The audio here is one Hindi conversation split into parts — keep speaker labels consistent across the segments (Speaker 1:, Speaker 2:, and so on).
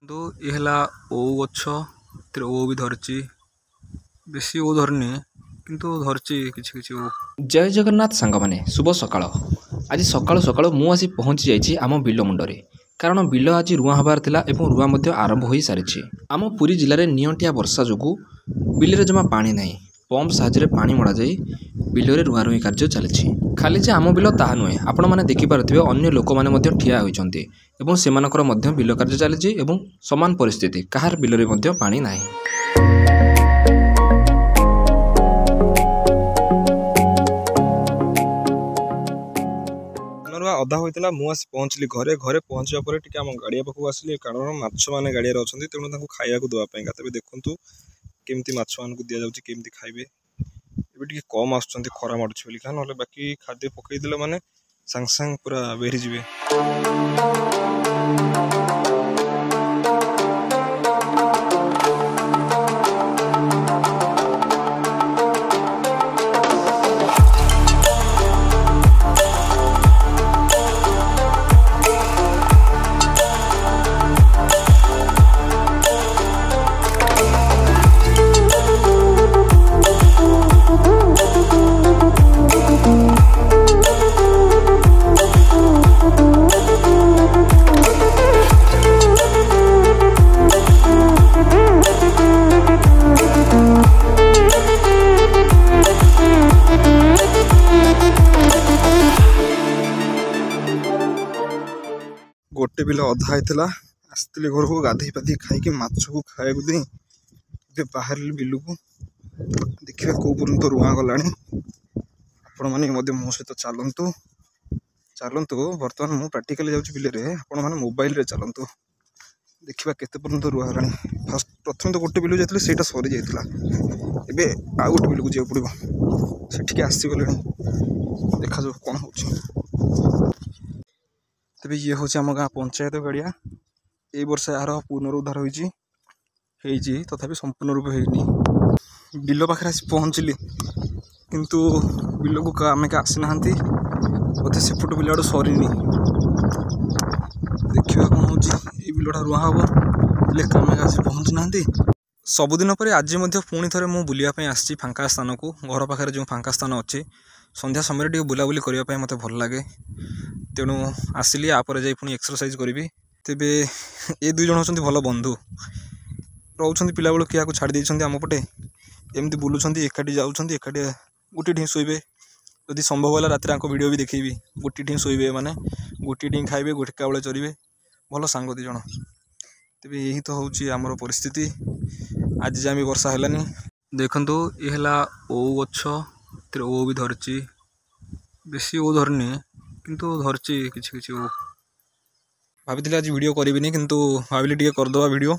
Speaker 1: तो ये ओउ गछ ओ भी धरची बेसी ओ धरनी किंतु धरची किछि ओ।
Speaker 2: जय जगन्नाथ सांग माने शुभ सकाळ। आज सकाळु सकाळु मु आसी पहुँची जाइछि आम बिल मुंडरे, कारण बिल आज रुआ हबार थिला एवं रुआ मध्य आरंभ हो सारी। आम पुरी जिले में नियंटिया वर्षा जोगु बिल रे जमा पानी नहीं, पंप साहाय्य पानी मड़ा जाई बिल रे रुआ रुई कार्य चली। खाली जे आम बिल ताहा नुहे, आपण माने देखि पारुथिबे अन्य लोक माने मध्य ठिया होइछन्ते एवं सेमानकर मध्य बिल कार्य चली एवं समान परिस्थिति काहार बिल रे मध्य पानी नाही।
Speaker 1: अधा होता मुझे पहुँचली घरे घरे पहुँचा पर आम गाड़िया पाक आसली, कारण माछ मैंने गाड़िया अच्छा तेणु खाया देवाई तेज देखूँ केमती माछ मान दि जाऊँगी केमती खाइबे। ए कम आस खरा मारुच्छी बोली ना बाकी खाद्य पकईदे मैंने सांग सांग पूरा बेरीजे। गोटे बिल अधा होता आसती घर को गाधे पाधे खाई माछ को खाया दे बाहर बिल को देखा कौ पर्यंत रुआ गला। आपण मैंने मो सहित चलतु चलतु बर्तमान मुझे प्राक्टिकली जाऊँगी बिल में, आपण मैंने मोबाइल रे चलतु देखा केते पर्यंत रुआ गला। फास्ट प्रथम तो गोटे बिल जाते से सरी जाता, एवं आउ गोटे बिल को जाओ पड़ो से आसीगले देखा जाऊ कौन हो। तेज ये हूँ आम गाँ पंचायत गाड़िया ये वर्ष यार पुनरुद्धार होती तथापि संपूर्ण रूप होनी। बिल पाखे आसी पहुँचली किंतु बिल को आम क्या आसी ना बोधे सेपट बिल आड़ सरीनी देखा कौन हो बिलटा रुआ हम आम आसी पहुँची ना। सबुदिन पर आज पुणी थे मुझे बुलायापी आसी फांका स्थान को, घर पाखे जो फांका स्थान अच्छी संध्या समय टे बुलाबुली करने मत भल लगे तेणु आसिली आपर जाई पुणी एक्सरसाइज करी। तेबे ये दुई जन होती भल बंधु रोच पिला बेलू क्या छाड़ी देते आम पटे एमती बुलूँ एकाठी जाऊँ एकाठी गोटे ठी शोबे जदि संभव है रात वीडियो भी देखी गोटे ठी शोबे मैंने गोटे ठी खाइबे गोटे बेले चरवे भल सांग दी जन। तेबे यही तो हूँ आमर परिस्थिति। आज जमी वर्षा है देखु ये ओउ गछ ओ भी धरची बेसी ओ धरनी किंतु धरची किछि ओ। भाभी आज वीडियो करी किंतु भाविली टे करदे वीडियो।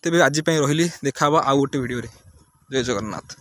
Speaker 1: तेबे आज रही देखा आउ गोटे वीडियो रे। जय जगन्नाथ।